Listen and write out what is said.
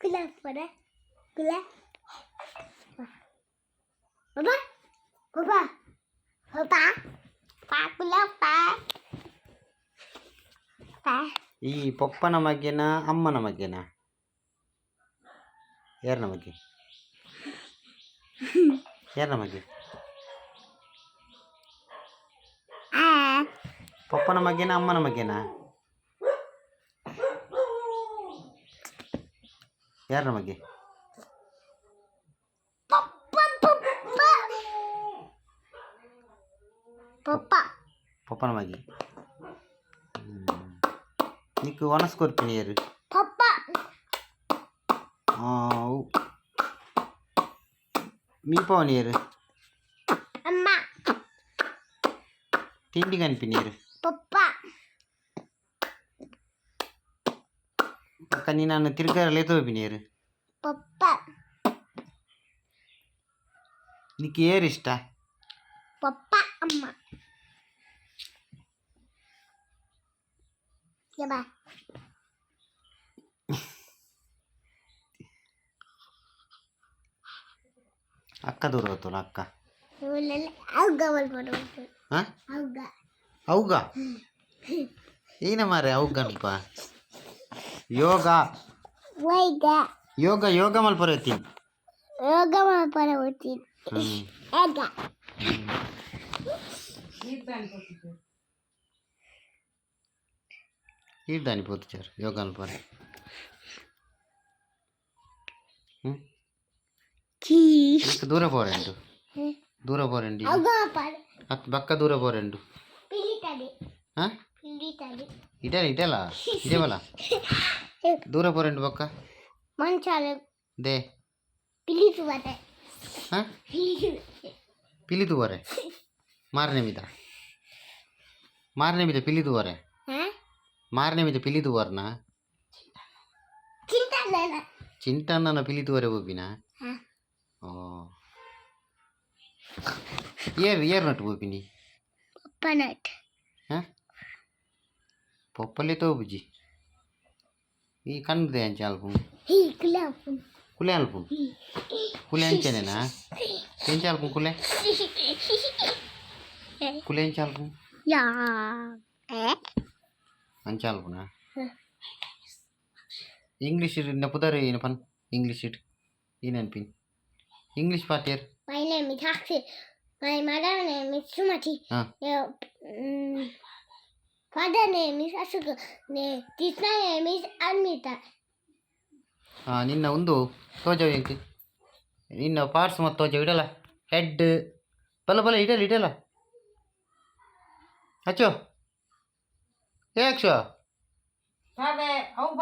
Gula pada. Gula. Papa. Papa. Papa. Pa gula pa. Pa. ಈ ಪಪ್ಪನ ಮಗೆನಾ ಅಮ್ಮನ ಮಗೆನಾ ಯಾರನ ಮಗೆ ಯಾರನ ಮಗೆ ಪಪ್ಪನ ಮಗೆನಾ ಅಮ್ಮನ ಮಗೆನಾ ಯಾರನ ಮಗೆ Papa. ಪಪ್ಪನ ಮಗೆ నీకు వనస్కొరిపినారు Papa. మీ పవనియరు Amma. తిండి కనిపినారు Papa. పక్క నీ నన్ను తిరగలేతో పినారు Papa. నీకు ఏరు ఇష్ట Papa. Amma. Coba. అక్క దూరం అవుతాను అక్క Auga malpadu. Auga. అవుగా ఈయన మరి అవుగనప్ప ಯೋಗ Waiga. Yoga yoga ಮಲ್ಪರತಿ Auga malpadu utin. Ega. ఈ దాని పోతుచారు యోగా మల్పర Cheese. దూర పోరండు దూర పోరండి Auga malpadu. బక్క దూర పోరండు Pilih tadi. Pilih tadi. ఇటేలా ఇటేలా ఇటేవల దూర పోరండు బక్క Mancalu. They Pilih tu ada. Pilih. పిల్లి తువరే మారనే మీద పిల్లి తువరే ಮಾರನೇ ಮಿದ ಪಿಲಿದು ವರ್ನ ಚಿಂಟನ್ನ ಪಿಲಿದು ವರೆ ಹೋಗಿನ ಓ ಏರ್ ನಟ್ಟು ಹೋಗಿನಿ Panat. ಪಪ್ಪಲ್ಲಿ ತೋ ಬುಜಿ ಈ ಕಣ್ಣದೆ ಅಂಚೆ ಅಲ್ಪು Kulapun. ಕುಲೆ ಅಲ್ಪು ಕುಲೆ ಅಂಚೆನೇನಾ ಎಂಚೆ ಅಲ್ಪು ಕುಲೆ ಎಂಚೆ ಅಲ್ಪು Ya. ಅಂಚೆ ಅಲ್ಪುನಾ ಇಂಗ್ಲೀಷ್ ನೆಪುದಾರೆ ಏನು ಪನ್ ಇಂಗ್ಲೀಷ್ ಇಟ್ ಏನನ್ಪಿನ್ ಇಂಗ್ಲೀಷ್ ಪಾಠ್ಯರ್ My name is Haksi. My mother name is Sumati. Your father name is Asuka. Teacher name is Anmita. ನಿನ್ನ ಒಂದು ತೋಜ ಎಂಕ್ ನಿನ್ನ ಪಾರ್ಟ್ಸ್ ಮತ್ತು ತೋಜ ಇಡಲ್ಲ ಹೆಡ್ ಬಲ ಬಲ ಇಡಲ್ಲ ಇಡಲ್ಲ ಹಚ್ಚೋ ಏ ಅಕ್ಷ